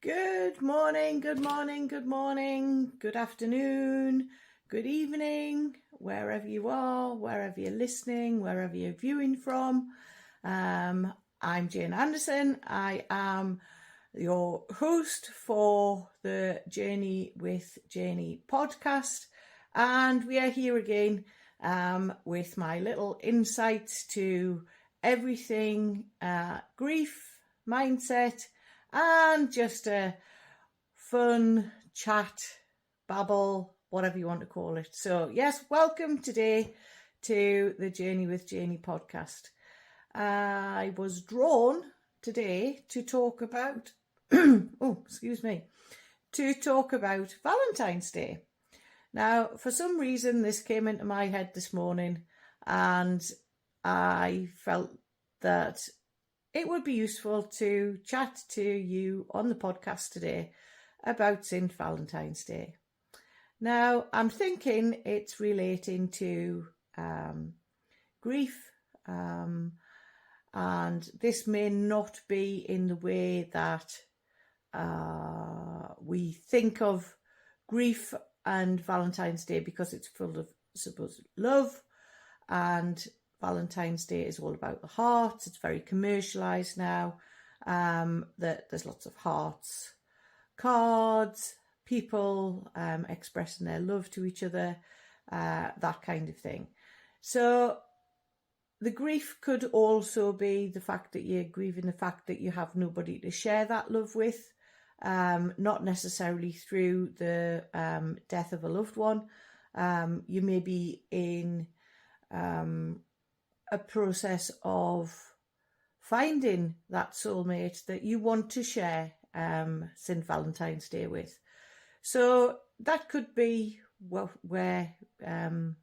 Good morning, good morning, good morning, good afternoon, good evening, wherever you are, wherever you're listening, wherever you're viewing from. I'm Jane Anderson. I am your host for the Journey with Janey podcast, and we are here again with my little insights to everything grief, mindset, and just a fun chat, babble, whatever you want to call it. So yes, welcome today to the Journey with Janey podcast. I was drawn today to talk about to talk about Valentine's Day. Now, for some reason, this came into my head this morning, and I felt that it would be useful to chat to you on the podcast today about St. Valentine's Day. Now, I'm thinking it's relating to grief, and this may not be in the way that we think of grief and Valentine's Day, because it's full of supposed love, and Valentine's Day is all about the hearts. It's very commercialised now. That there's lots of hearts, cards, people expressing their love to each other, that kind of thing. So the grief could also be the fact that you're grieving the fact that you have nobody to share that love with, not necessarily through the death of a loved one. You may be in a process of finding that soulmate that you want to share St. Valentine's Day with. So that could be where the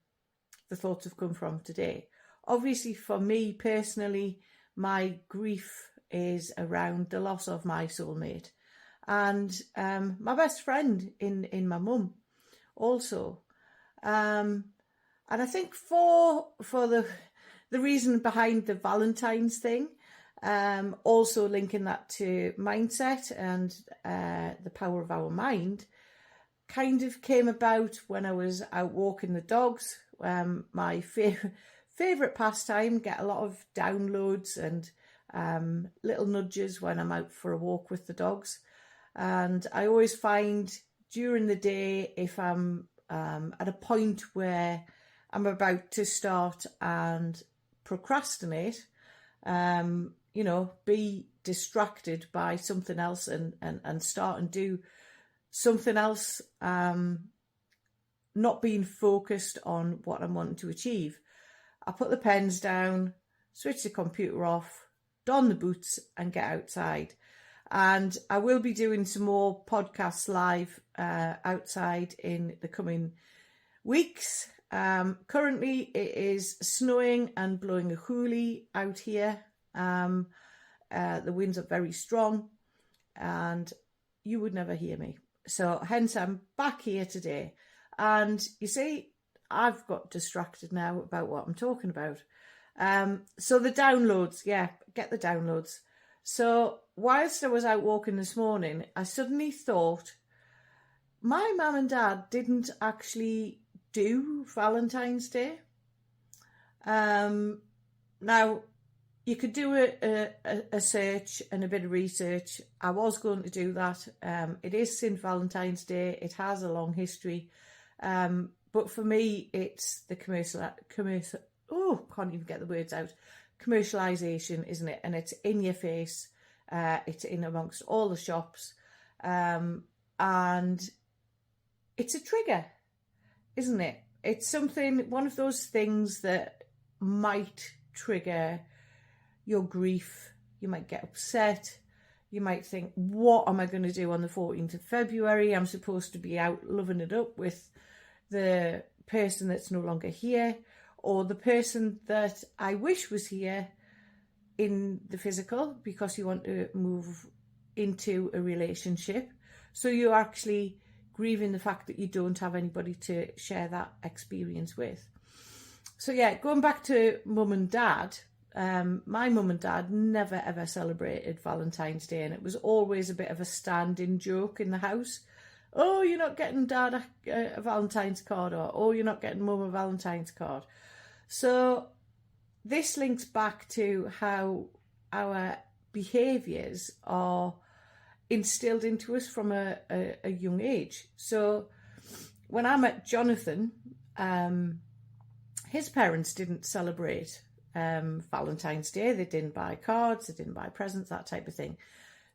thoughts have come from today. Obviously, for me personally, my grief is around the loss of my soulmate, and my best friend in my mum also. And I think for the reason behind the Valentine's thing, also linking that to mindset and the power of our mind, kind of came about when I was out walking the dogs. My favourite pastime, get a lot of downloads and little nudges when I'm out for a walk with the dogs. And I always find during the day, if I'm at a point where I'm about to start and procrastinate, be distracted by something else and start and do something else, not being focused on what I'm wanting to achieve. I put the pens down, switch the computer off, don the boots and get outside. And I will be doing some more podcasts live outside in the coming weeks. Currently it is snowing and blowing a hoolie out here. The winds are very strong and you would never hear me. So hence I'm back here today. And you see, I've got distracted now about what I'm talking about. So the downloads, get the downloads. So whilst I was out walking this morning, I suddenly thought my mum and dad didn't actually do Valentine's Day. Now, you could do a search and a bit of research. I was going to do that. It is St. Valentine's Day. It has a long history. But for me, it's the can't even get the words out. Commercialisation, isn't it? And it's in your face. It's in amongst all the shops. And it's a trigger, isn't it? It's something, one of those things that might trigger your grief. You might get upset. You might think, what am I going to do on the 14th of February? I'm supposed to be out loving it up with the person that's no longer here, or the person that I wish was here in the physical, because you want to move into a relationship. So you're actually grieving the fact that you don't have anybody to share that experience with. So yeah, going back to mum and dad, my mum and dad never ever celebrated Valentine's Day, and it was always a bit of a standing joke in the house. Oh, you're not getting dad a Valentine's card, or oh, you're not getting mum a Valentine's card. So this links back to how our behaviours are instilled into us from a young age. So when I met Jonathan, his parents didn't celebrate Valentine's Day. They didn't buy cards, they didn't buy presents, that type of thing.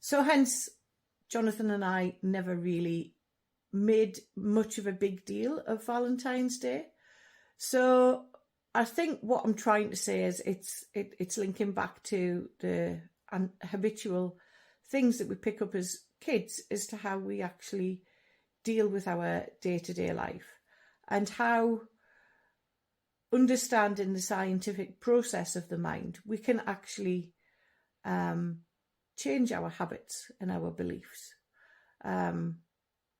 So hence, Jonathan and I never really made much of a big deal of Valentine's Day. So I think what I'm trying to say is it's linking back to the habitual things that we pick up as kids as to how we actually deal with our day-to-day life, and how understanding the scientific process of the mind, we can actually change our habits and our beliefs,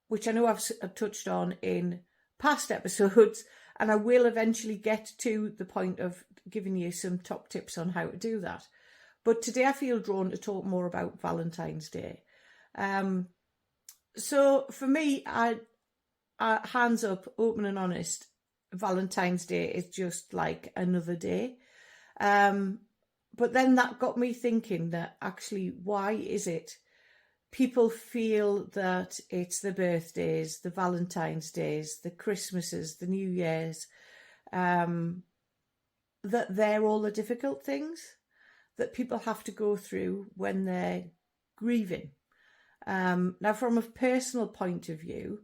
which I know I've touched on in past episodes, and I will eventually get to the point of giving you some top tips on how to do that. But today I feel drawn to talk more about Valentine's Day. So for me, I hands up, open and honest, Valentine's Day is just like another day. But then that got me thinking that actually, why is it people feel that it's the birthdays, the Valentine's Days, the Christmases, the New Year's, that they're all the difficult things that people have to go through when they're grieving. Now, from a personal point of view,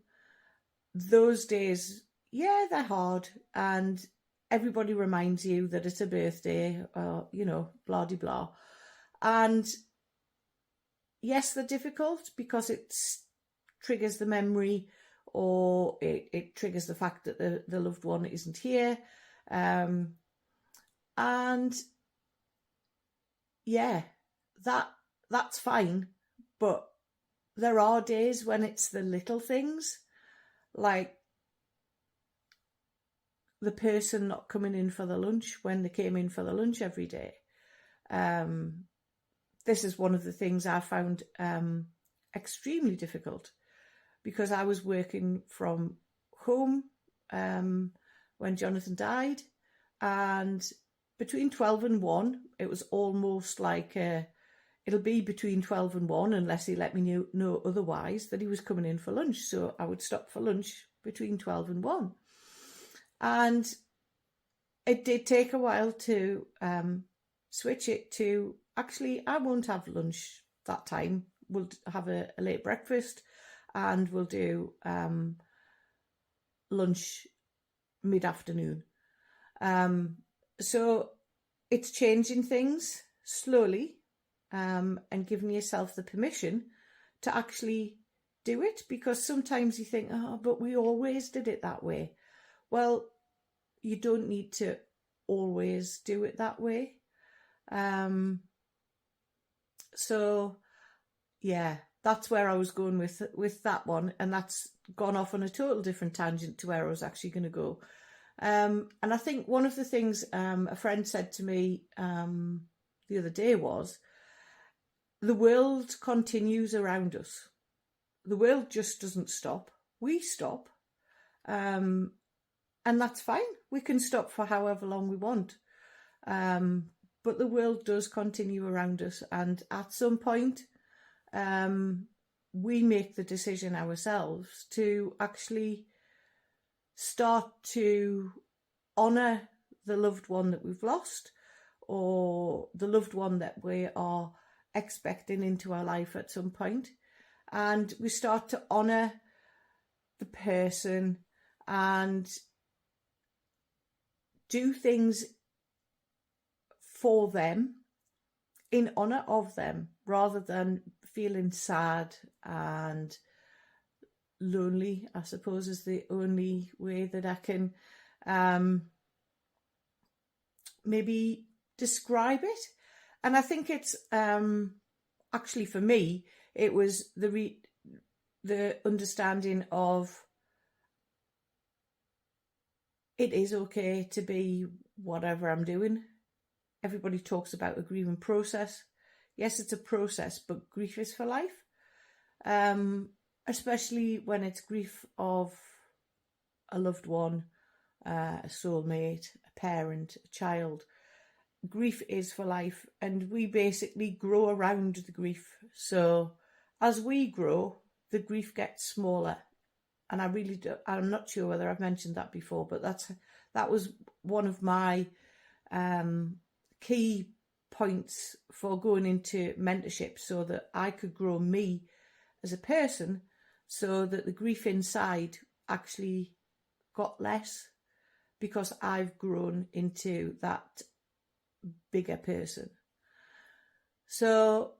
those days, yeah, they're hard, and everybody reminds you that it's a birthday, or, blah, de blah. And yes, they're difficult because it triggers the memory, or it triggers the fact that the loved one isn't here. And yeah, that's fine. But there are days when it's the little things, like the person not coming in for the lunch when they came in for the lunch every day. This is one of the things I found extremely difficult, because I was working from home when Jonathan died, and between 12 and 1, it was almost like it'll be between 12 and 1 unless he let me know otherwise that he was coming in for lunch. So I would stop for lunch between 12 and 1. And it did take a while to switch it to, actually, I won't have lunch that time. We'll have a late breakfast, and we'll do lunch mid-afternoon. So it's changing things slowly, and giving yourself the permission to actually do it, because sometimes you think, oh, but we always did it that way. Well, you don't need to always do it that way. So yeah, that's where I was going with that one, and that's gone off on a total different tangent to where I was actually going to go. And I think one of the things a friend said to me the other day was, the world continues around us. The world just doesn't stop. We stop. And that's fine. We can stop for however long we want. But the world does continue around us. And at some point, we make the decision ourselves to actually start to honour the loved one that we've lost, or the loved one that we are expecting into our life at some point. And we start to honour the person and do things for them in honour of them, rather than feeling sad and lonely, I suppose, is the only way that I can maybe describe it. And I think it's actually, for me, it was the understanding of, it is okay to be whatever I'm doing everybody talks about a grieving process. Yes, it's a process, but grief is for life. Especially when it's grief of a loved one, a soulmate, a parent, a child. Grief is for life, and we basically grow around the grief. So as we grow, the grief gets smaller. And I'm not sure whether I've mentioned that before, but that was one of my key points for going into mentorship, so that I could grow me as a person, so that the grief inside actually got less, because I've grown into that bigger person. So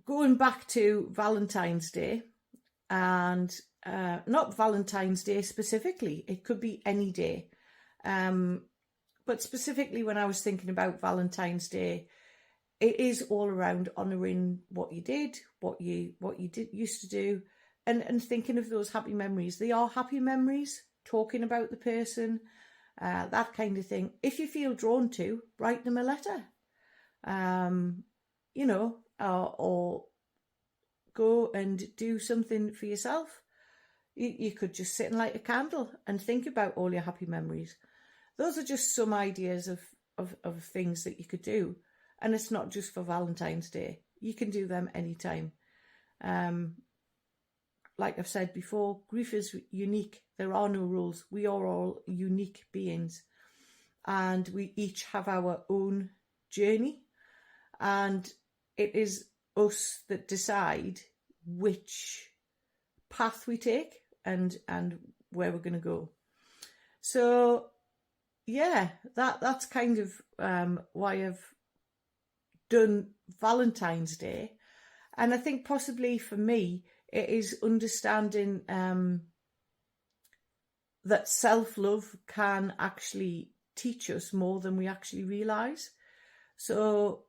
going back to Valentine's Day, and not Valentine's Day specifically, it could be any day. But specifically when I was thinking about Valentine's Day, it is all around honouring what you did, what you used to do, and thinking of those happy memories. They are happy memories, talking about the person, that kind of thing. If you feel drawn to, write them a letter, or go and do something for yourself. You could just sit and light a candle and think about all your happy memories. Those are just some ideas of things that you could do. And it's not just for Valentine's Day. You can do them anytime. Like I've said before, grief is unique. There are no rules. We are all unique beings. And we each have our own journey. And it is us that decide which path we take and where we're going to go. So yeah, that's kind of why I've done Valentine's Day. And I think possibly for me it is understanding that self-love can actually teach us more than we actually realise. So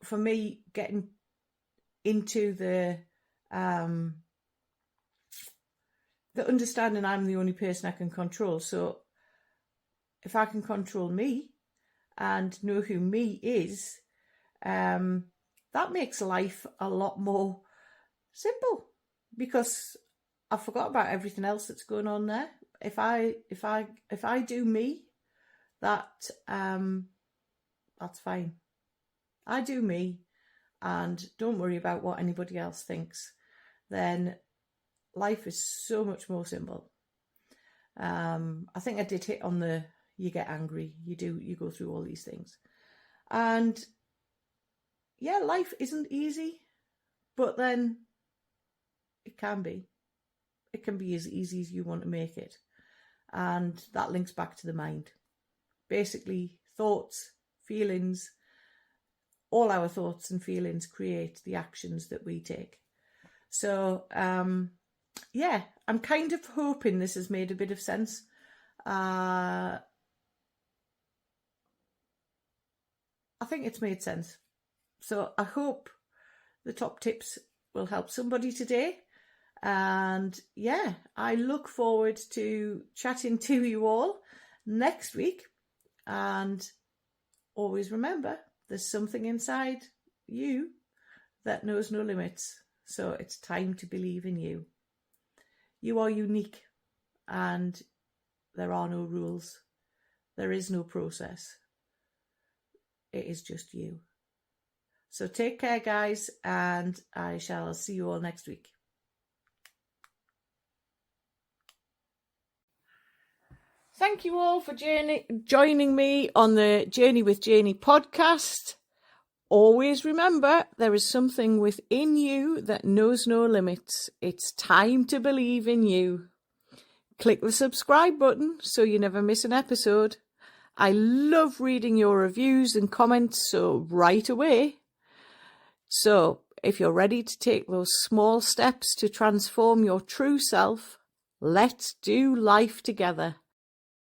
for me, getting into the understanding I'm the only person I can control. So if I can control me and know who me is, that makes life a lot more simple, because I forgot about everything else that's going on there. If I do me, that's fine. I do me and don't worry about what anybody else thinks. Then life is so much more simple. I think I did hit on you get angry, you go through all these things. And yeah, life isn't easy, but then it can be. It can be as easy as you want to make it. And that links back to the mind. Basically, thoughts, feelings, all our thoughts and feelings create the actions that we take. So, yeah, I'm kind of hoping this has made a bit of sense. I think it's made sense. So I hope the top tips will help somebody today. And yeah, I look forward to chatting to you all next week. And always remember, there's something inside you that knows no limits. So it's time to believe in you. You are unique and there are no rules. There is no process. It is just you. So take care, guys, and I shall see you all next week. Thank you all for joining me on the Journey with Janey podcast. Always remember, there is something within you that knows no limits. It's time to believe in you. Click the subscribe button so you never miss an episode. I love reading your reviews and comments, so right away. So, if you're ready to take those small steps to transform your true self, let's do life together.